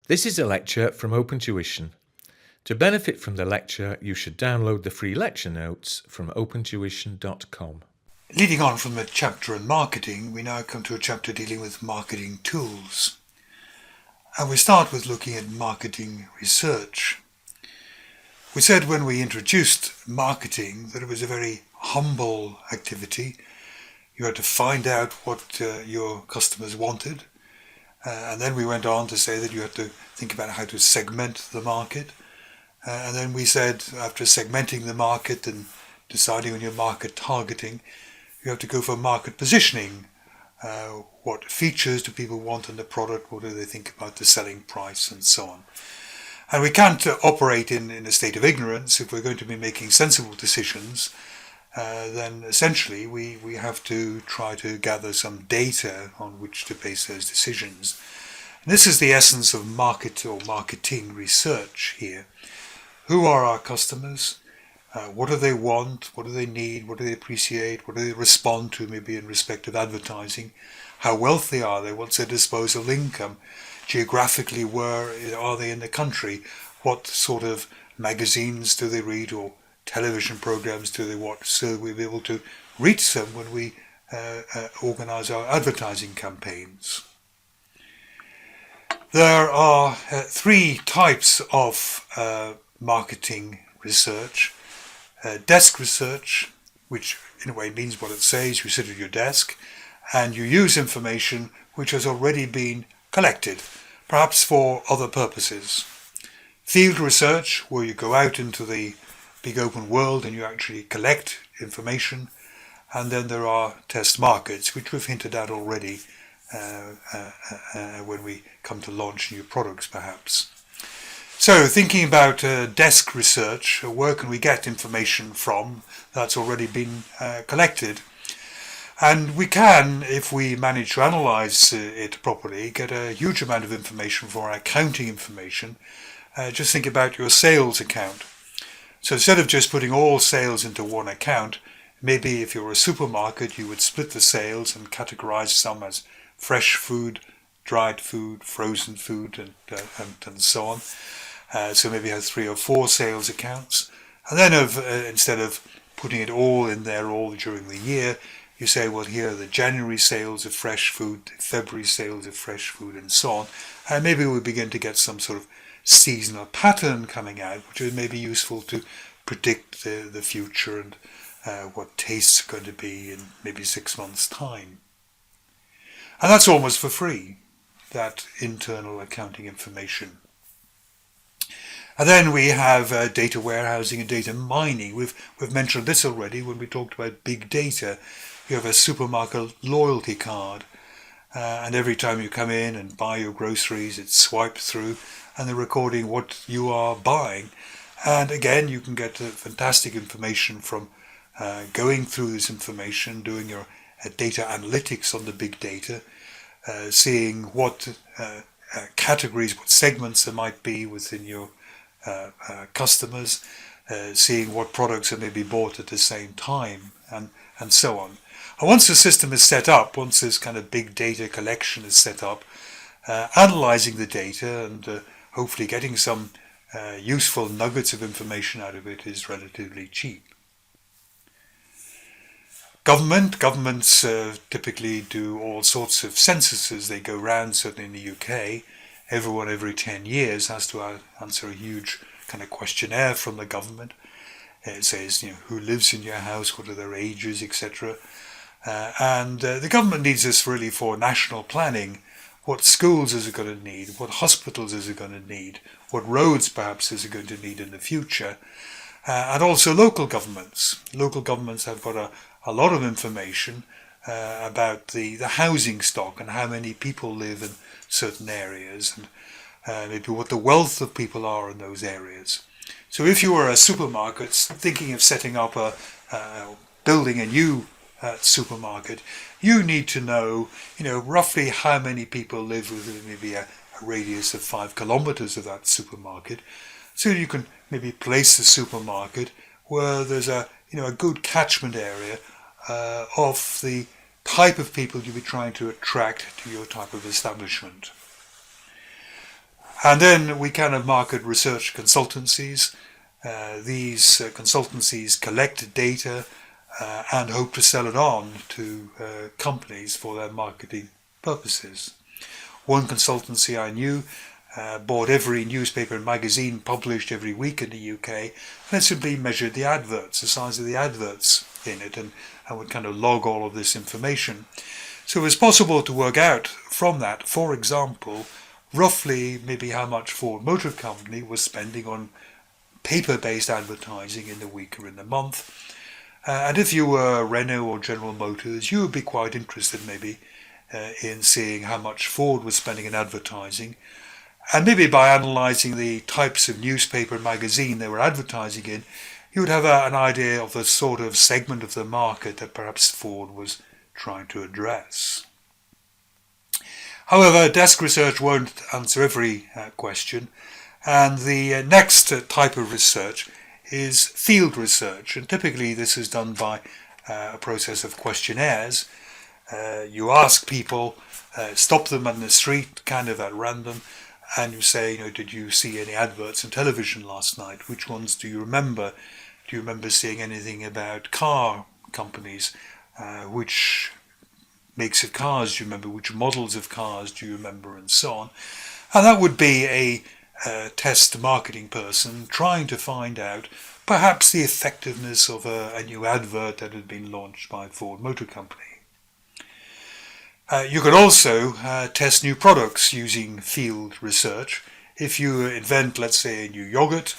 This is a lecture from Open Tuition. To benefit from the lecture, you should download the free lecture notes from opentuition.com. Leading on from the chapter on marketing, we now come to a chapter dealing with marketing tools. And we start with looking at marketing research. We said when we introduced marketing that it was a very humble activity. You had to find out what your customers wanted. And then we went on to say that you had to think about how to segment the market. And then we said after segmenting the market and deciding on your market targeting, you have to go for market positioning. What features do people want in the product? What do they think about the selling price and so on? And we can't operate in a state of ignorance. If we're going to be making sensible decisions, then essentially we have to try to gather some data on which to base those decisions. And this is the essence of market or marketing research here. Who are our customers? What do they want? What do they need? What do they appreciate? What do they respond to maybe in respect of advertising? How wealthy are they? What's their disposable income? Geographically, where are they in the country? What sort of magazines do they read or television programs do they watch, so we'll be able to reach them when we organise our advertising campaigns. There are three types of marketing research. Desk research, which in a way means what it says. You sit at your desk and you use information which has already been collected, perhaps for other purposes. Field research, where you go out into the big open world and you actually collect information. And then there are test markets, which we've hinted at already when we come to launch new products perhaps. So thinking about desk research, where can we get information from that's already been collected? And we can, if we manage to analyse it properly, get a huge amount of information for our accounting information. Just think about your sales account. So instead of just putting all sales into one account, maybe if you're a supermarket, you would split the sales and categorise some as fresh food, dried food, frozen food, and so on. So maybe have 3 or 4 sales accounts. And then instead of putting it all in there all during the year, you say, well, here are the January sales of fresh food, the February sales of fresh food, and so on. And maybe we begin to get some sort of seasonal pattern coming out, which is maybe useful to predict the future and what tastes are going to be in maybe 6 months' time. And that's almost for free, that internal accounting information. And then we have data warehousing and data mining. We've mentioned this already when we talked about big data. You have a supermarket loyalty card, and every time you come in and buy your groceries, it's swiped through and they're recording what you are buying. And again, you can get fantastic information from going through this information, doing your data analytics on the big data, seeing what categories, what segments there might be within your customers, seeing what products are maybe bought at the same time, and so on. And once the system is set up, once this kind of big data collection is set up, analysing the data and hopefully getting some useful nuggets of information out of it is relatively cheap. Governments typically do all sorts of censuses. They go round, certainly in the UK. Everyone every 10 years has to answer a huge kind of questionnaire from the government. It says, who lives in your house, what are their ages, etc. And the government needs this really for national planning. What schools is it going to need? What hospitals is it going to need? What roads perhaps is it going to need in the future? And also local governments. Local governments have got a lot of information about the housing stock and how many people live in certain areas and maybe what the wealth of people are in those areas. So if you were a supermarket thinking of setting up building a new supermarket, you need to know, roughly how many people live within maybe a radius of 5 kilometers of that supermarket. So you can maybe place the supermarket where there's a good catchment area of the type of people you'll be trying to attract to your type of establishment. And then we kind of market research consultancies. These consultancies collect data and hope to sell it on to companies for their marketing purposes. One consultancy I knew bought every newspaper and magazine published every week in the UK, and it simply measured the adverts, the size of the adverts in it, and would kind of log all of this information. So it was possible to work out from that, for example, roughly maybe how much Ford Motor Company was spending on paper-based advertising in the week or in the month. And if you were Renault or General Motors, you would be quite interested maybe in seeing how much Ford was spending in advertising. And maybe by analysing the types of newspaper and magazine they were advertising in, you would have an idea of the sort of segment of the market that perhaps Ford was trying to address. However, desk research won't answer every question, and the next type of research is field research, and typically this is done by a process of questionnaires. You ask people, stop them on the street, kind of at random, and you say, did you see any adverts on television last night? Which ones do you remember? Do you remember seeing anything about car companies? Which makes of cars do you remember? Which models of cars do you remember? And so on. And that would be a test marketing person trying to find out perhaps the effectiveness of a new advert that had been launched by Ford Motor Company. You could also test new products using field research. If you invent, let's say, a new yogurt,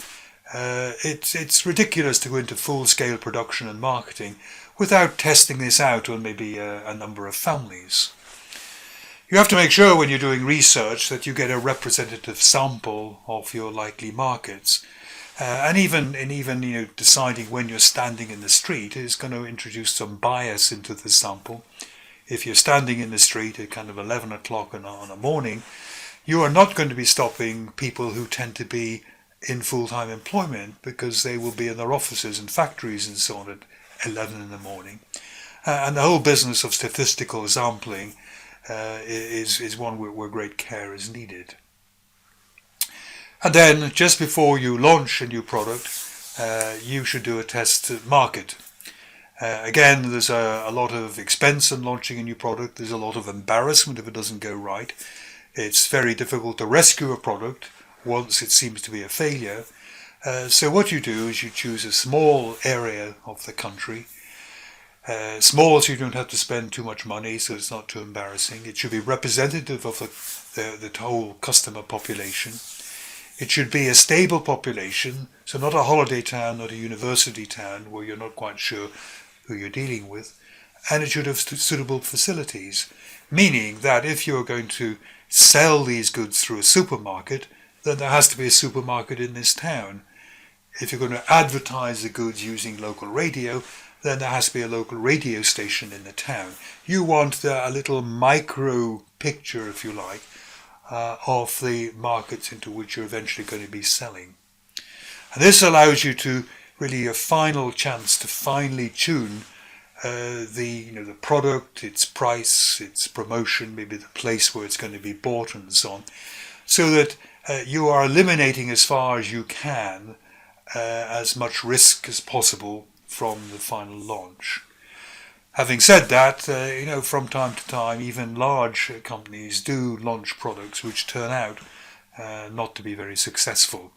it's ridiculous to go into full-scale production and marketing without testing this out on maybe a number of families. You have to make sure when you're doing research that you get a representative sample of your likely markets. And even deciding when you're standing in the street is going to introduce some bias into the sample. If you're standing in the street at kind of 11 o'clock on a morning, you are not going to be stopping people who tend to be in full-time employment because they will be in their offices and factories and so on at 11 in the morning. And the whole business of statistical sampling is one where great care is needed. And then just before you launch a new product, you should do a test market. Again, there's a lot of expense in launching a new product. There's a lot of embarrassment if it doesn't go right. It's very difficult to rescue a product once it seems to be a failure. So what you do is you choose a small area of the country. Small so you don't have to spend too much money, so it's not too embarrassing. It should be representative of the whole customer population. It should be a stable population, so not a holiday town, not a university town where you're not quite sure who you're dealing with. And it should have suitable facilities, meaning that if you're going to sell these goods through a supermarket, then there has to be a supermarket in this town. If you're going to advertise the goods using local radio, then there has to be a local radio station in the town. You want a little micro picture, if you like, of the markets into which you're eventually going to be selling. And this allows you to really a final chance to finely tune the product, its price, its promotion, maybe the place where it's going to be bought and so on, so that you are eliminating as far as you can as much risk as possible from the final launch. Having said that, from time to time, even large companies do launch products which turn out not to be very successful.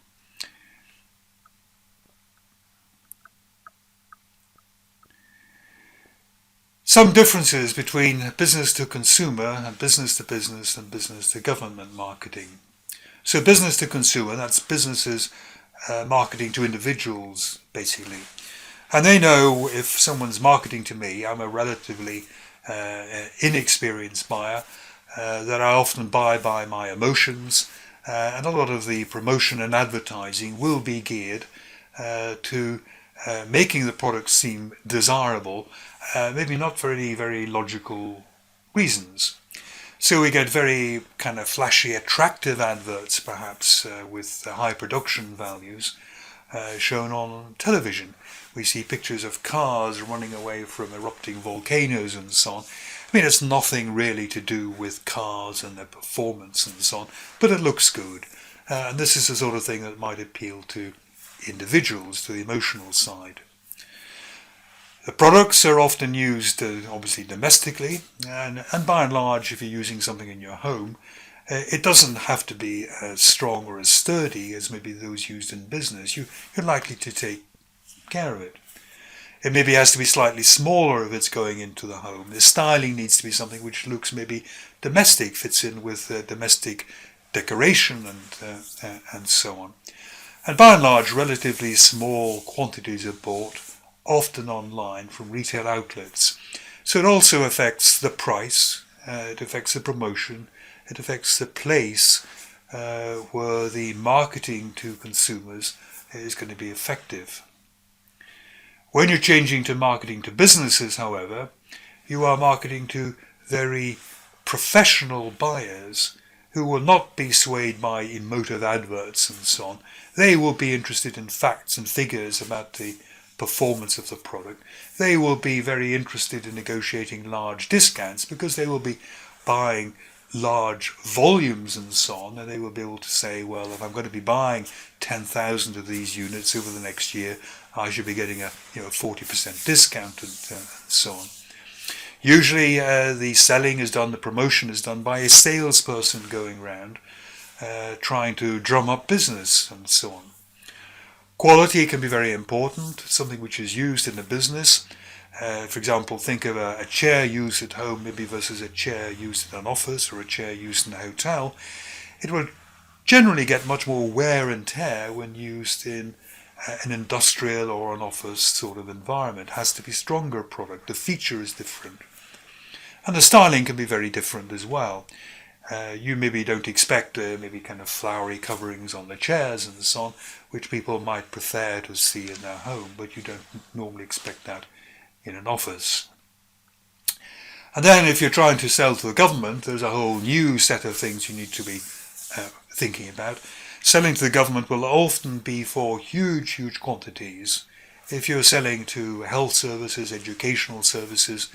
Some differences between business to consumer and business to business and business to government marketing. So business to consumer, that's businesses marketing to individuals, basically. And they know if someone's marketing to me, I'm a relatively inexperienced buyer, that I often buy by my emotions, and a lot of the promotion and advertising will be geared to making the product seem desirable, maybe not for any very logical reasons. So we get very kind of flashy, attractive adverts, perhaps with high production values shown on television. We see pictures of cars running away from erupting volcanoes and so on. I mean, it's nothing really to do with cars and their performance and so on, but it looks good. And this is the sort of thing that might appeal to individuals, to the emotional side. The products are often used obviously domestically, and by and large, if you're using something in your home, it doesn't have to be as strong or as sturdy as maybe those used in business. You're likely to take care of it. It maybe has to be slightly smaller if it's going into the home. The styling needs to be something which looks maybe domestic, fits in with domestic decoration and so on. And by and large, relatively small quantities are bought, often online from retail outlets. So it also affects the price, it affects the promotion, it affects the place where the marketing to consumers is going to be effective. When you're changing to marketing to businesses, however, you are marketing to very professional buyers who will not be swayed by emotive adverts and so on. They will be interested in facts and figures about the performance of the product. They will be very interested in negotiating large discounts because they will be buying large volumes and so on, and they will be able to say, well, if I'm going to be buying 10,000 of these units over the next year, I should be getting a 40% discount and so on. Usually the selling is done, the promotion is done by a salesperson going around trying to drum up business and so on. Quality can be very important, something which is used in a business. For example, think of a chair used at home maybe versus a chair used in an office or a chair used in a hotel. It will generally get much more wear and tear when used in an industrial or an office sort of environment. It has to be stronger product. The feature is different. And the styling can be very different as well. You maybe don't expect maybe kind of flowery coverings on the chairs and so on, which people might prefer to see in their home, but you don't normally expect that in an office. And then if you're trying to sell to the government, there's a whole new set of things you need to be thinking about. Selling to the government will often be for huge quantities. If you're selling to health services, educational services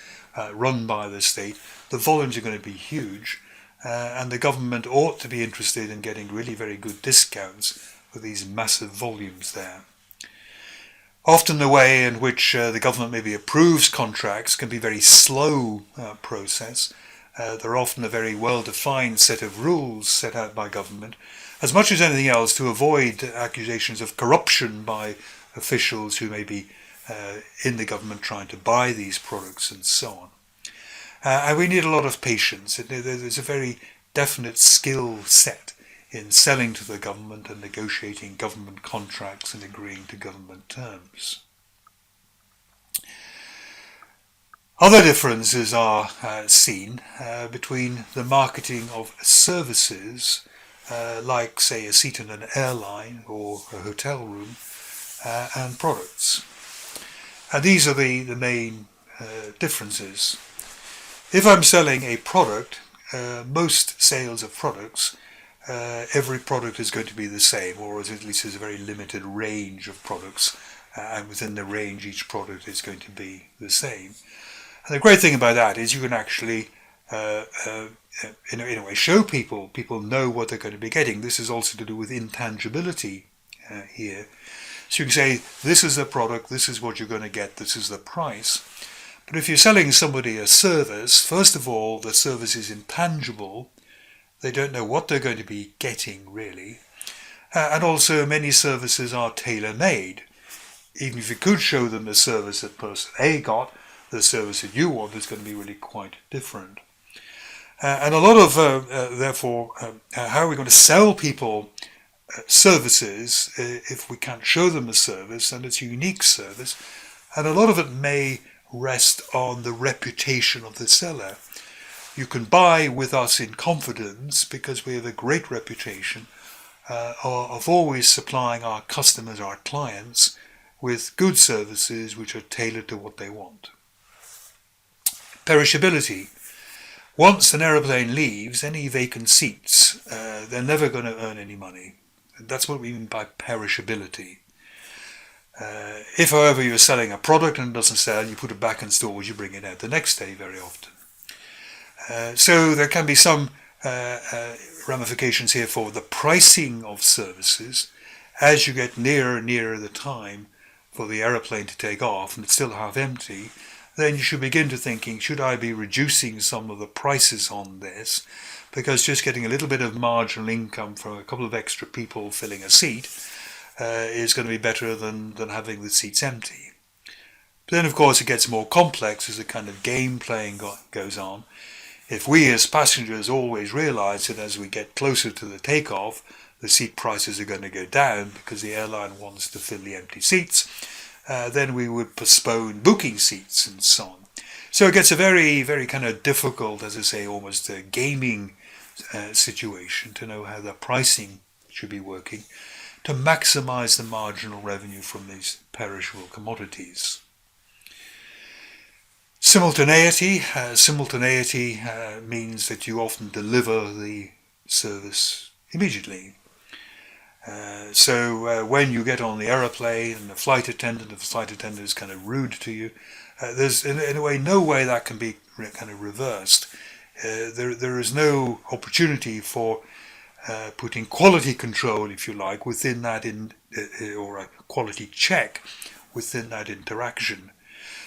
run by the state, the volumes are going to be huge, and the government ought to be interested in getting really very good discounts for these massive volumes there. Often the way in which the government maybe approves contracts can be a very slow process. There are often a very well-defined set of rules set out by government, as much as anything else to avoid accusations of corruption by officials who may be in the government trying to buy these products and so on. And we need a lot of patience. There's a very definite skill set in selling to the government and negotiating government contracts and agreeing to government terms. Other differences are seen between the marketing of services, like say a seat in an airline or a hotel room, and products. And these are the main differences. If I'm selling a product, most sales of products, every product is going to be the same, or at least there's a very limited range of products, and within the range each product is going to be the same. And the great thing about that is you can actually in a way show people know what they're going to be getting. This is also to do with intangibility here. So you can say, this is the product, this is what you're going to get, this is the price. But if you're selling somebody a service, first of all, the service is intangible. They don't know what they're going to be getting, really. And also, many services are tailor-made. Even if you could show them the service that person A got, the service that you want is going to be really quite different. And a lot of, therefore, how are we going to sell people services if we can't show them a service and it's a unique service? And a lot of it may rest on the reputation of the seller. You can buy with us in confidence because we have a great reputation of always supplying our customers, our clients, with good services which are tailored to what they want. Perishability. Once an aeroplane leaves, any vacant seats, they're never going to earn any money. That's what we mean by perishability. If, however, you're selling a product and it doesn't sell, you put it back in stores, you bring it out the next day very often. So there can be some ramifications here for the pricing of services. As you get nearer and nearer the time for the aeroplane to take off and it's still half empty, then you should begin to thinking, should I be reducing some of the prices on this? Because just getting a little bit of marginal income from a couple of extra people filling a seat is going to be better than having the seats empty. But then, of course, it gets more complex as the kind of game playing goes on. If we as passengers always realize that as we get closer to the takeoff, the seat prices are going to go down because the airline wants to fill the empty seats, then we would postpone booking seats and so on. So it gets a very, very kind of difficult, as I say, almost a gaming situation to know how the pricing should be working to maximize the marginal revenue from these perishable commodities. Simultaneity. Simultaneity means that you often deliver the service immediately. So when you get on the aeroplane and the flight attendant is kind of rude to you, there's in a way no way that can be kind of reversed. There is no opportunity for putting quality control, if you like, within that or a quality check within that interaction.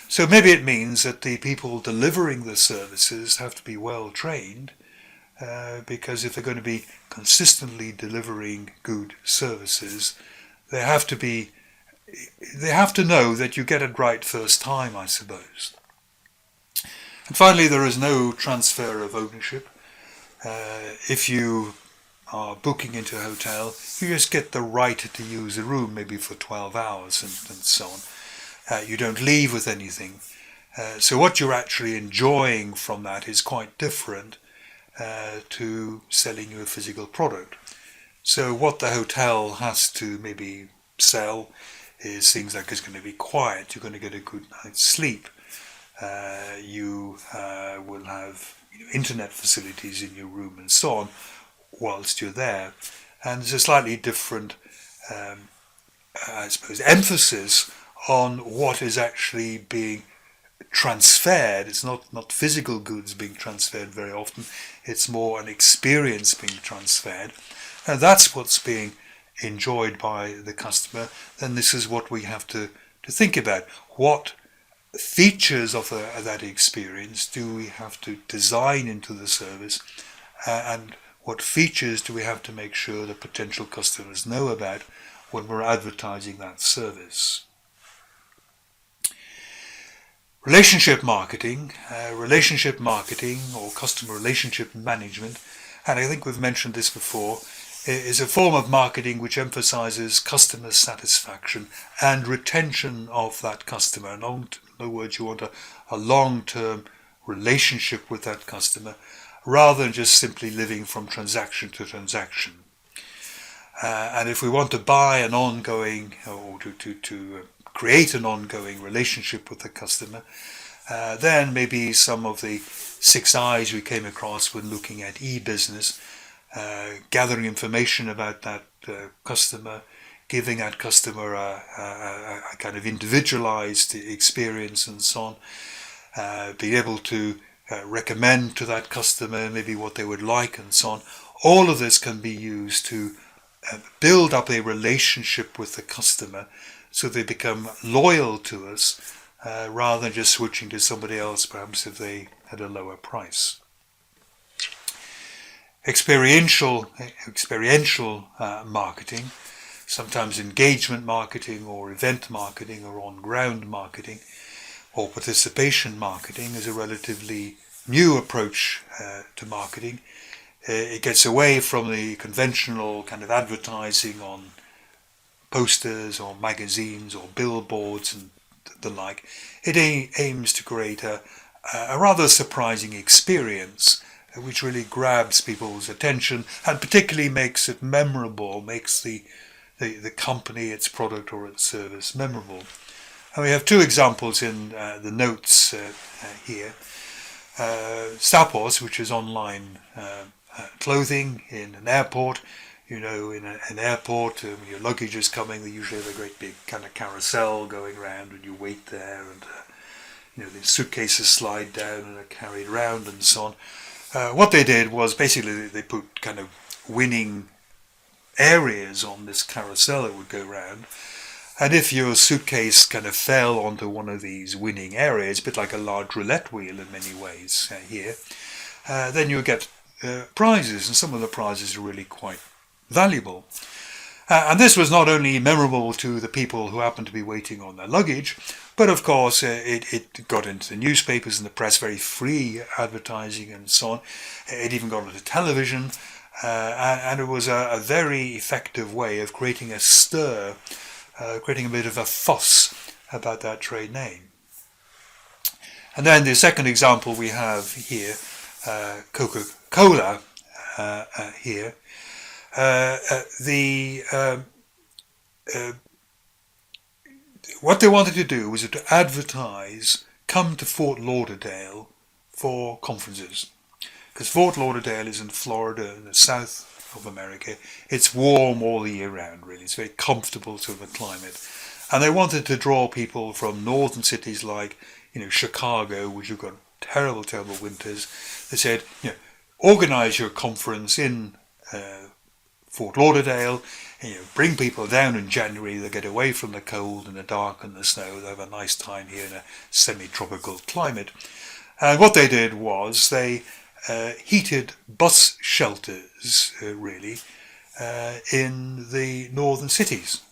So maybe it means that the people delivering the services have to be well trained, because if they're going to be consistently delivering good services, they have to know that you get it right first time, I suppose. And finally, there is no transfer of ownership. If you are booking into a hotel, you just get the right to use a room, maybe for 12 hours and so on. You don't leave with anything. So what you're actually enjoying from that is quite different to selling you a physical product. So what the hotel has to maybe sell is things like it's going to be quiet, you're going to get a good night's sleep, you will have internet facilities in your room and so on whilst you're there. And there's a slightly different, I suppose, emphasis on what is actually being transferred. It's not physical goods being transferred very often, it's more an experience being transferred, and that's what's being enjoyed by the customer. Then this is what we have to think about. What features of that experience do we have to design into the service, and what features do we have to make sure that potential customers know about when we're advertising that service. Relationship marketing or customer relationship management, and I think we've mentioned this before, is a form of marketing which emphasizes customer satisfaction and retention of that customer. In other words, you want a long-term relationship with that customer rather than just simply living from transaction to transaction. And if we want to buy an ongoing, or to create an ongoing relationship with the customer, then maybe some of the 6 I's we came across when looking at e-business, gathering information about that customer, giving that customer a kind of individualized experience and so on, being able to recommend to that customer maybe what they would like and so on. All of this can be used to build up a relationship with the customer so they become loyal to us, rather than just switching to somebody else, perhaps if they had a lower price. Experiential marketing, sometimes engagement marketing or event marketing or on-ground marketing or participation marketing, is a relatively new approach to marketing. It gets away from the conventional kind of advertising on posters or magazines or billboards and the like. It aims to create a rather surprising experience which really grabs people's attention and particularly makes it memorable, makes the company, its product or its service memorable. And we have 2 examples in the notes here. Stapos, which is online clothing in an airport. In an airport, when your luggage is coming, they usually have a great big kind of carousel going around and you wait there, and the suitcases slide down and are carried around and so on. What they did was basically they put kind of winning areas on this carousel that would go round. And if your suitcase kind of fell onto one of these winning areas, a bit like a large roulette wheel in many ways here, then you get prizes, and some of the prizes are really quite valuable. And this was not only memorable to the people who happened to be waiting on their luggage, but of course it got into the newspapers and the press, very free advertising and so on. It even got onto television, and it was a very effective way of creating a stir, creating a bit of a fuss about that trade name. And then the second example we have here, Coca-Cola here. What they wanted to do was to advertise, come to Fort Lauderdale for conferences. Because Fort Lauderdale is in Florida, in the south of America. It's warm all the year round, really. It's very comfortable sort of a climate. And they wanted to draw people from northern cities like, Chicago, which have got terrible, terrible winters. They said, organise your conference in Fort Lauderdale, bring people down in January. They get away from the cold and the dark and the snow. They have a nice time here in a semi-tropical climate. And what they did was they heated bus shelters, really, in the northern cities.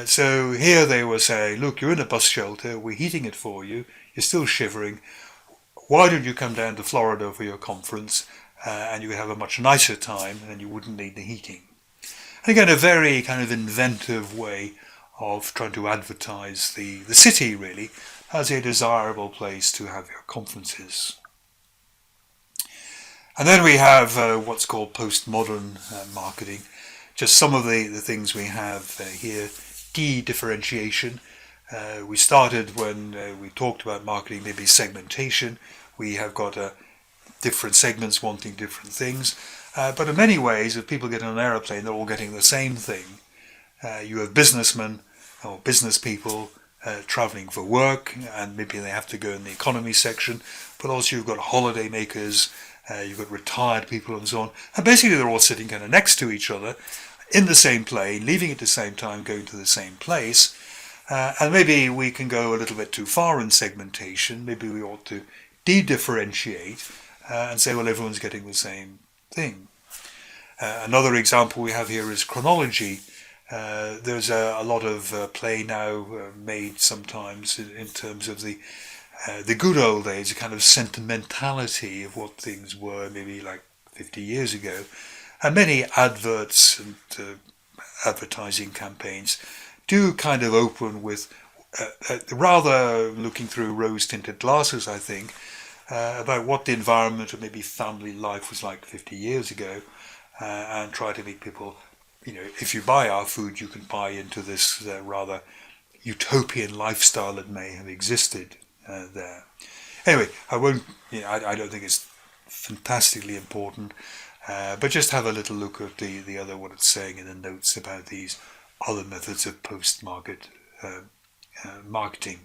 So here they were saying, look, you're in a bus shelter, we're heating it for you, you're still shivering, why don't you come down to Florida for your conference, and you would have a much nicer time and you wouldn't need the heating. And again, a very kind of inventive way of trying to advertise the city, really, as a desirable place to have your conferences. And then we have what's called postmodern marketing. Just some of the things we have here. De-differentiation. We started when we talked about marketing, maybe segmentation. We have got different segments wanting different things. But in many ways, if people get on an aeroplane, they're all getting the same thing. You have businessmen or business people traveling for work, and maybe they have to go in the economy section. But also you've got holiday makers, you've got retired people and so on. And basically they're all sitting kind of next to each other in the same plane, leaving at the same time, going to the same place. And maybe we can go a little bit too far in segmentation. Maybe we ought to de-differentiate and say, well, everyone's getting the same thing. Another example we have here is chronology. There's a lot of play now made sometimes in terms of the good old days, a kind of sentimentality of what things were maybe like 50 years ago. And many adverts and advertising campaigns do kind of open with rather looking through rose-tinted glasses, I think, about what the environment or maybe family life was like 50 years ago, and try to make people, if you buy our food, you can buy into this rather utopian lifestyle that may have existed there. Anyway, I won't. I don't think it's fantastically important, but just have a little look at the other what it's saying in the notes about these other methods of post-market marketing.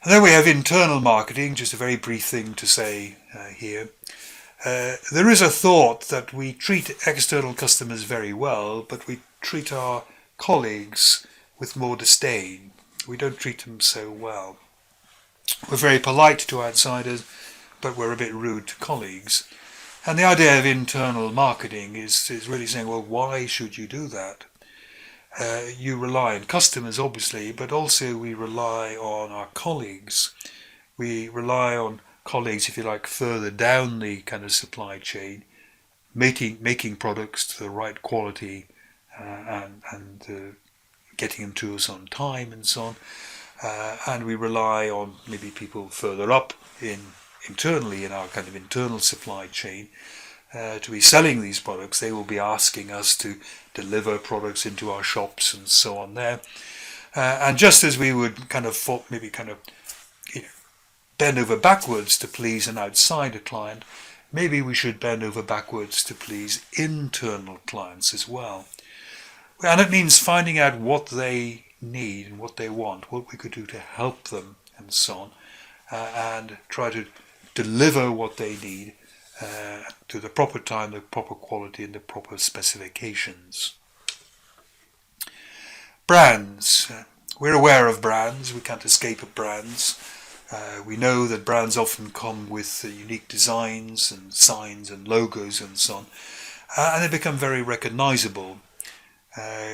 And then we have internal marketing. Just a very brief thing to say here. There is a thought that we treat external customers very well, but we treat our colleagues with more disdain. We don't treat them so well. We're very polite to outsiders, but we're a bit rude to colleagues. And the idea of internal marketing is really saying, well, why should you do that? You rely on customers, obviously, but also we rely on our colleagues. We rely on colleagues, if you like, further down the kind of supply chain, making products to the right quality and getting them to us on time and so on. And we rely on maybe people further up internally in our kind of internal supply chain to be selling these products. They will be asking us to deliver products into our shops and so on there. And just as we would bend over backwards to please an outsider client, maybe we should bend over backwards to please internal clients as well. And it means finding out what they need and what they want, what we could do to help them and so on, and try to deliver what they need to the proper time, the proper quality, and the proper specifications. Brands. We're aware of brands. We can't escape of brands. We know that brands often come with unique designs and signs and logos and so on, and they become very recognizable.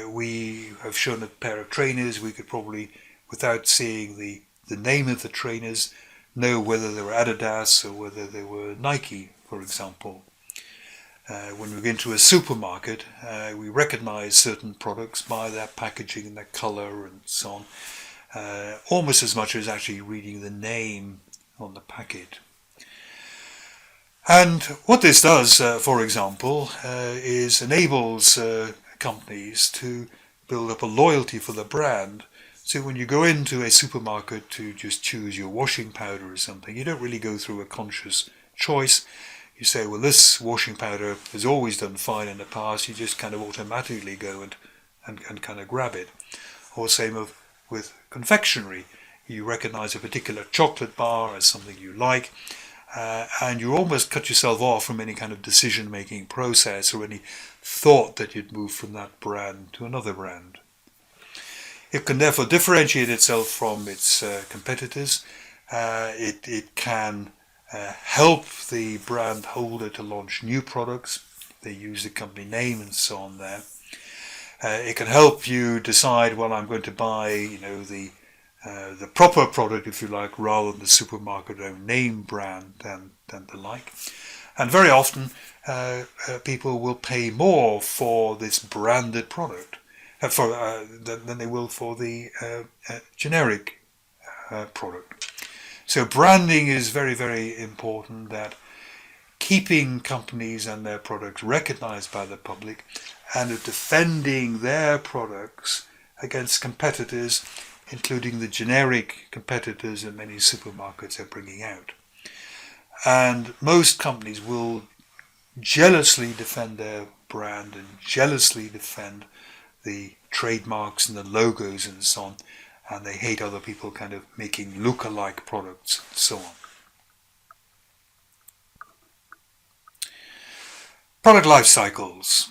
We have shown a pair of trainers. We could probably, without seeing the name of the trainers, know whether they were Adidas or whether they were Nike, for example. When we go into a supermarket, we recognize certain products by their packaging and their color and so on, almost as much as actually reading the name on the packet. And what this does, for example, is enables companies to build up a loyalty for the brand. So when you go into a supermarket to just choose your washing powder or something, you don't really go through a conscious choice. You say, well, this washing powder has always done fine in the past. You just kind of automatically go and kind of grab it. Or same with confectionery. You recognize a particular chocolate bar as something you like, and you almost cut yourself off from any kind of decision-making process or any thought that you'd move from that brand to another brand. It can therefore differentiate itself from its competitors. It can help the brand holder to launch new products. They use the company name and so on there. It can help you decide, well, I'm going to buy, the proper product, if you like, rather than the supermarket own name brand than the like. And very often, people will pay more for this branded product than they will for the generic product. So branding is very, very important, that keeping companies and their products recognized by the public and defending their products against competitors, including the generic competitors that many supermarkets are bringing out. And most companies will jealously defend their brand and jealously defend the trademarks and the logos and so on, and they hate other people kind of making look-alike products and so on. Product life cycles.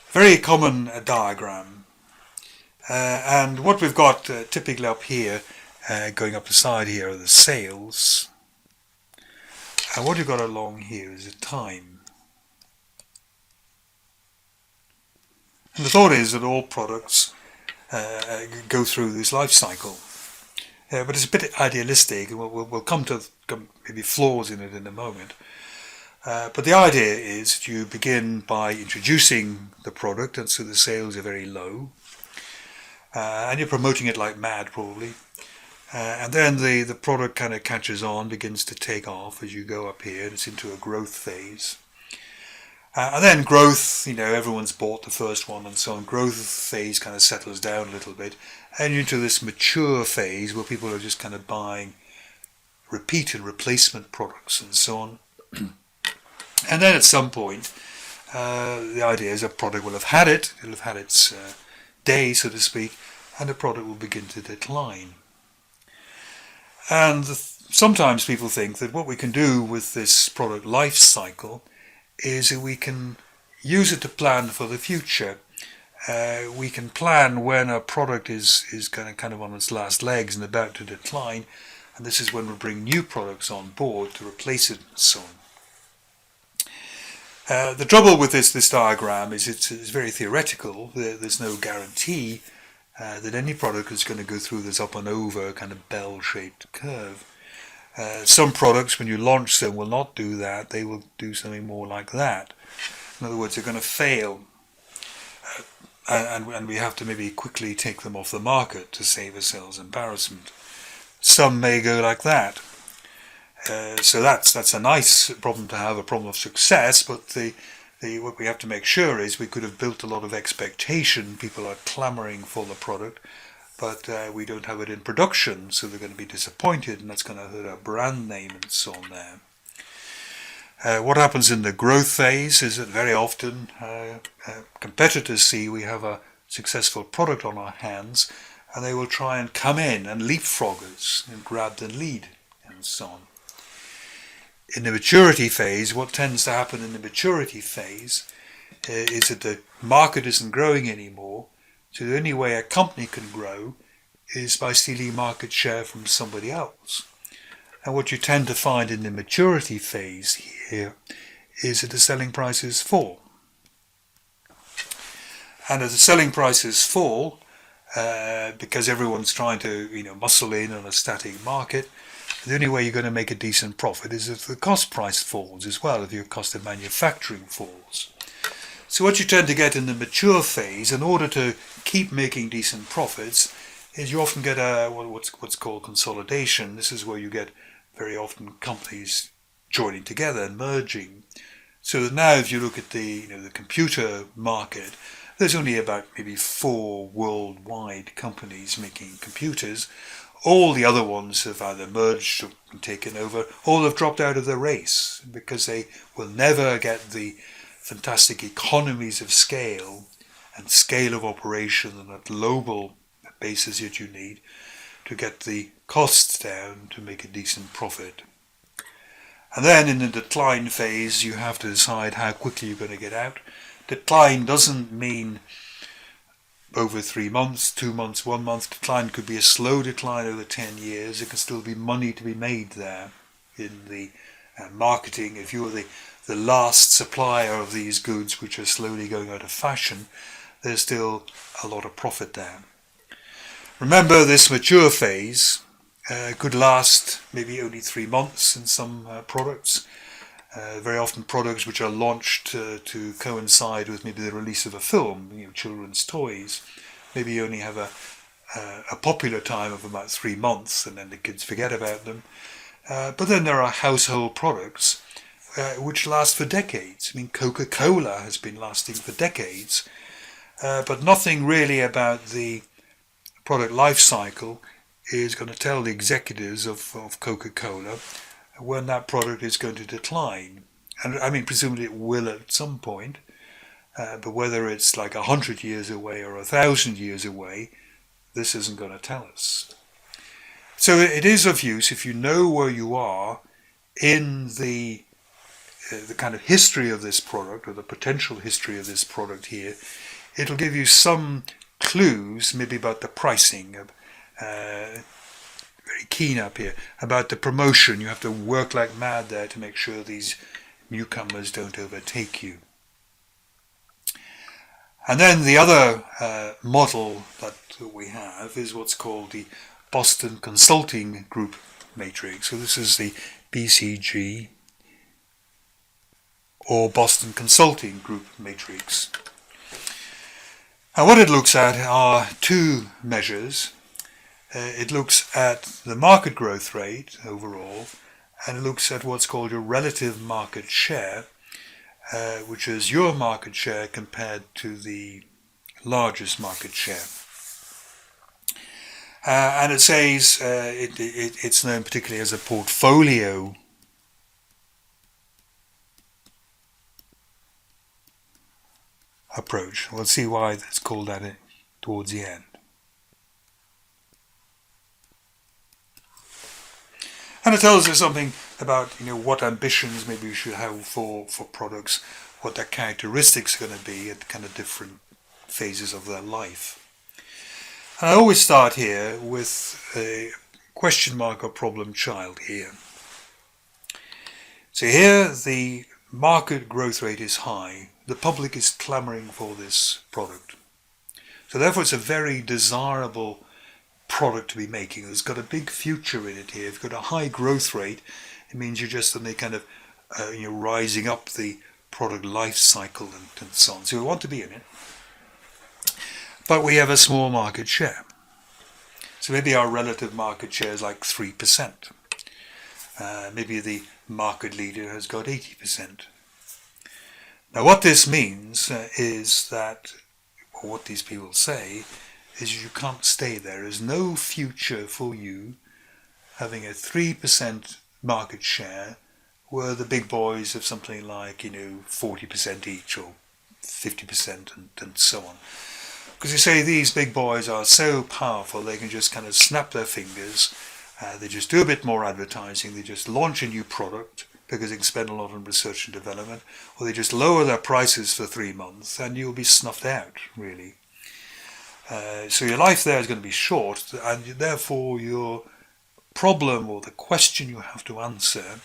Very common diagram. And what we've got typically up here, going up the side here, are the sales. And what you've got along here is the time. And the thought is that all products go through this life cycle. But it's a bit idealistic, and we'll come to maybe flaws in it in a moment. But the idea is that you begin by introducing the product, and so the sales are very low. And you're promoting it like mad, probably. And then the product kind of catches on, begins to take off as you go up here, and it's into a growth phase. And then growth, everyone's bought the first one and so on. Growth phase kind of settles down a little bit, and you're into this mature phase where people are just kind of buying repeated replacement products and so on. And then at some point, the idea is a product will have had its day, so to speak, and the product will begin to decline. And sometimes people think that what we can do with this product life cycle is that we can use it to plan for the future. We can plan when a product is kind of on its last legs and about to decline, and this is when we bring new products on board to replace it and so on. The trouble with this diagram is it's very theoretical. There's no guarantee that any product is going to go through this up and over kind of bell-shaped curve. Some products, when you launch them, will not do that. They will do something more like that. In other words, they're going to fail. And we have to maybe quickly take them off the market to save ourselves embarrassment. Some may go like that. So that's a nice problem to have, a problem of success, but what we have to make sure is we could have built a lot of expectation. People are clamoring for the product, but we don't have it in production, so they're going to be disappointed, and that's going to hurt our brand name and so on there. What happens in the growth phase is that very often competitors see we have a successful product on our hands, and they will try and come in and leapfrog us and grab the lead and and so on. In the maturity phase, what tends to happen in the maturity phase is that the market isn't growing anymore, so the only way a company can grow is by stealing market share from somebody else. And what you tend to find in the maturity phase here is that the selling prices fall. And as the selling prices fall, because everyone's trying to muscle in on a static market, the only way you're going to make a decent profit is if the cost price falls as well, if your cost of manufacturing falls. So what you tend to get in the mature phase, in order to keep making decent profits, is you often get what's called consolidation. This is where you get very often companies joining together and merging. So that now if you look at the computer market, there's only about maybe 4 worldwide companies making computers. All the other ones have either merged or been taken over. All have dropped out of the race because they will never get the fantastic economies of scale and scale of operation on a global basis that you need to get the costs down to make a decent profit. And then in the decline phase, you have to decide how quickly you're going to get out. Decline doesn't mean over 3 months, 2 months, 1 month. Decline could be a slow decline over 10 years. There can still be money to be made there in the marketing. If you're the last supplier of these goods which are slowly going out of fashion, there's still a lot of profit there. Remember, this mature phase could last maybe only 3 months in some products. Very often products which are launched to coincide with maybe the release of a film, children's toys, maybe only have a popular time of about 3 months and then the kids forget about them. But then there are household products which last for decades. I mean, Coca-Cola has been lasting for decades, but nothing really about the product life cycle is going to tell the executives of Coca-Cola when that product is going to decline. And I mean, presumably it will at some point, but whether it's like 100 years away or 1,000 years away, this isn't going to tell us. So it is of use if you know where you are in the kind of history of this product, or the potential history of this product here. It'll give you some clues maybe about the pricing, very keen up here, about the promotion. You have to work like mad there to make sure these newcomers don't overtake you. And then the other model that we have is what's called the Boston Consulting Group Matrix. So this is the BCG or Boston Consulting Group Matrix. And what it looks at are 2 measures. It looks at the market growth rate overall, and it looks at what's called your relative market share, which is your market share compared to the largest market share. And it says it's known particularly as a portfolio approach. We'll see why it's called that towards the end. And it tells us something about what ambitions maybe we should have for products, what their characteristics are going to be at kind of different phases of their life. And I always start here with a question mark or problem child here. So here the market growth rate is high. The public is clamoring for this product. So therefore it's a very desirable product to be making. It's got a big future in it here. If you've got a high growth rate, it means you're just suddenly kind of rising up the product life cycle and so on. So we want to be in it. But we have a small market share. So maybe our relative market share is like 3%. Maybe the market leader has got 80%. Now what this means is that, or what these people say, is you can't stay there. There's no future for you having a 3% market share where the big boys have something like 40% each or 50% and so on. Because you say these big boys are so powerful they can just kind of snap their fingers They just do a bit more advertising. They just launch a new product because they can spend a lot on research and development, or they just lower their prices for 3 months, and you'll be snuffed out, really. So your life there is going to be short, and therefore your problem or the question you have to answer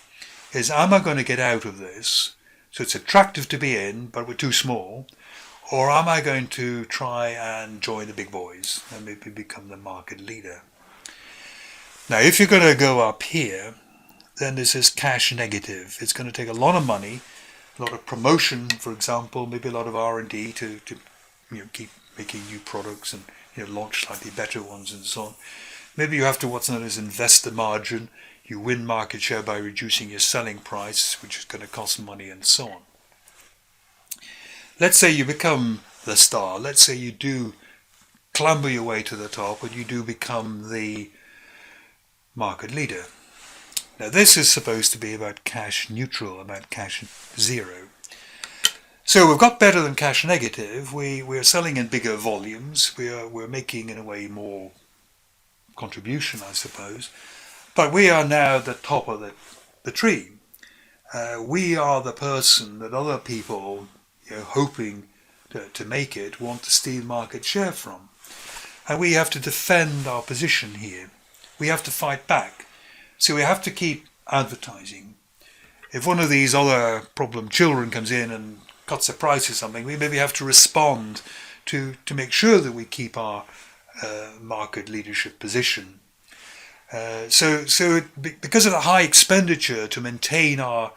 is, am I going to get out of this? So it's attractive to be in, but we're too small. Or am I going to try and join the big boys and maybe become the market leader? Now, if you're going to go up here, then this is cash negative. It's going to take a lot of money, a lot of promotion, for example, maybe a lot of R&D to keep making new products and launch slightly better ones and so on. Maybe you have to what's known as invest the margin. You win market share by reducing your selling price, which is going to cost money and so on. Let's say you become the star. Let's say you do clamber your way to the top and you do become the market leader. Now this is supposed to be about cash neutral, about cash zero. So we've got better than cash negative. We're selling in bigger volumes. We're making in a way more contribution, I suppose. But we are now the top of the tree. We are the person that other people, hoping to make it, want to steal market share from. And we have to defend our position here. We have to fight back. So we have to keep advertising. If one of these other problem children comes in and cuts the price or something, we maybe have to respond to make sure that we keep our market leadership position. So because of the high expenditure to maintain our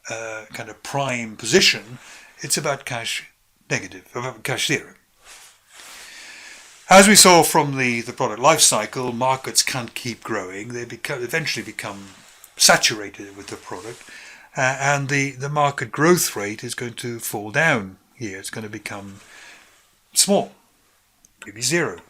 kind of prime position, it's about cash negative, about cash zero. As we saw from the product life cycle, markets can't keep growing. They eventually become saturated with the product, and the market growth rate is going to fall down here. It's going to become small, maybe zero.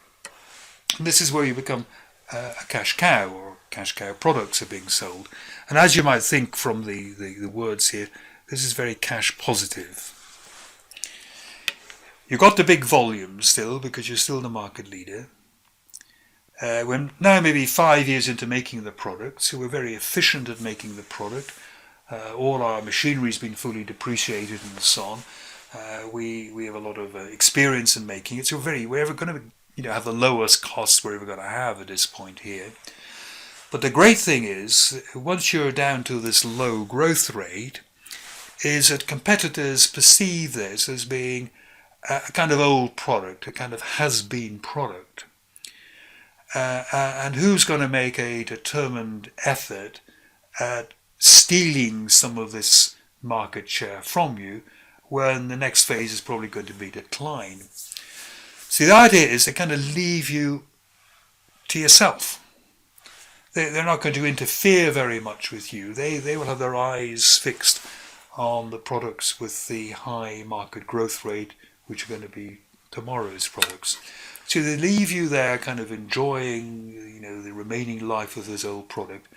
And this is where you become a cash cow, or cash cow products are being sold. And as you might think from the words here, this is very cash positive. You've got the big volume still because you're still the market leader. We're now maybe 5 years into making the product, so we're very efficient at making the product. All our machinery has been fully depreciated and so on. We have a lot of experience in making it, so we're ever going to have the lowest costs we're ever going to have at this point here. But the great thing is, once you're down to this low growth rate, is that competitors perceive this as being a kind of old product, a kind of has-been product. And who's going to make a determined effort at stealing some of this market share from you when the next phase is probably going to be decline? See, the idea is they kind of leave you to yourself. They're not going to interfere very much with you. They will have their eyes fixed on the products with the high market growth rate, which are going to be tomorrow's products. So they leave you there kind of enjoying, the remaining life of this old product.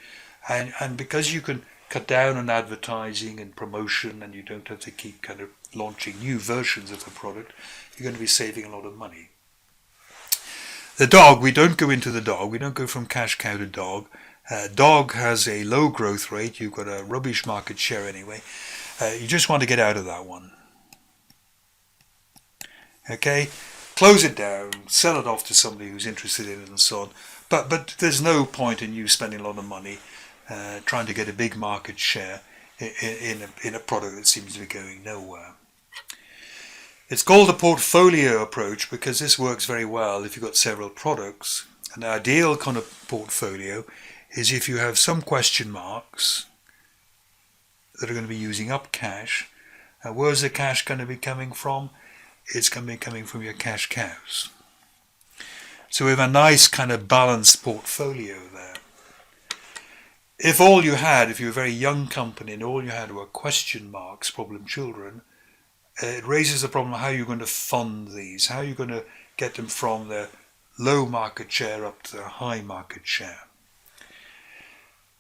And because you can cut down on advertising and promotion, and you don't have to keep kind of launching new versions of the product, you're going to be saving a lot of money. The dog, we don't go into the dog. We don't go from cash cow to dog. Dog has a low growth rate. You've got a rubbish market share anyway. You just want to get out of that one. Okay, close it down, sell it off to somebody who's interested in it and so on. But there's no point in you spending a lot of money trying to get a big market share in a product that seems to be going nowhere. It's called a portfolio approach because this works very well if you've got several products. An ideal kind of portfolio is if you have some question marks that are going to be using up cash. And where's the cash going to be coming from? It's going to be coming from your cash cows. So we have a nice kind of balanced portfolio there. If all you had, if you're a very young company and all you had were question marks, problem children, it raises the problem of how you're going to fund these, how you're going to get them from their low market share up to their high market share.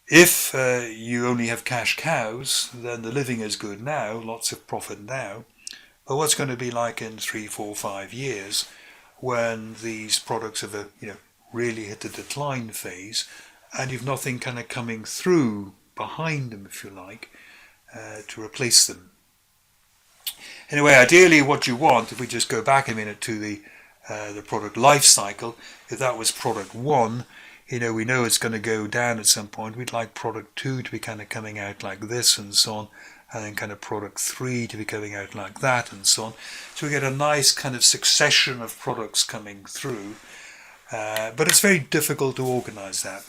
If you only have cash cows, then the living is good now, lots of profit now. But what's going to be like in 3, 4, 5 years when these products have really hit the decline phase and you've nothing kind of coming through behind them, if you like, to replace them. Anyway, ideally what you want, if we just go back a minute to the product life cycle, if that was product 1, we know it's going to go down at some point. We'd like product 2 to be kind of coming out like this and so on, and then kind of product 3 to be coming out like that and so on. So we get a nice kind of succession of products coming through, but it's very difficult to organize that.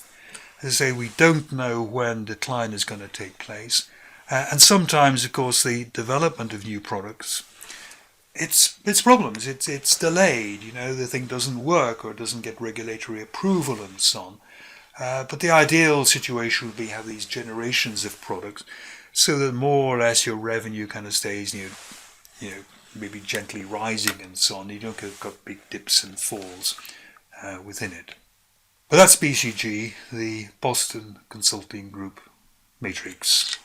As I say, we don't know when decline is going to take place. And sometimes, of course, the development of new products, it's problems. It's delayed. The thing doesn't work or it doesn't get regulatory approval and so on. But the ideal situation would be have these generations of products, so that more or less your revenue kind of stays, maybe gently rising and so on. You don't got big dips and falls within it. But that's BCG, the Boston Consulting Group Matrix.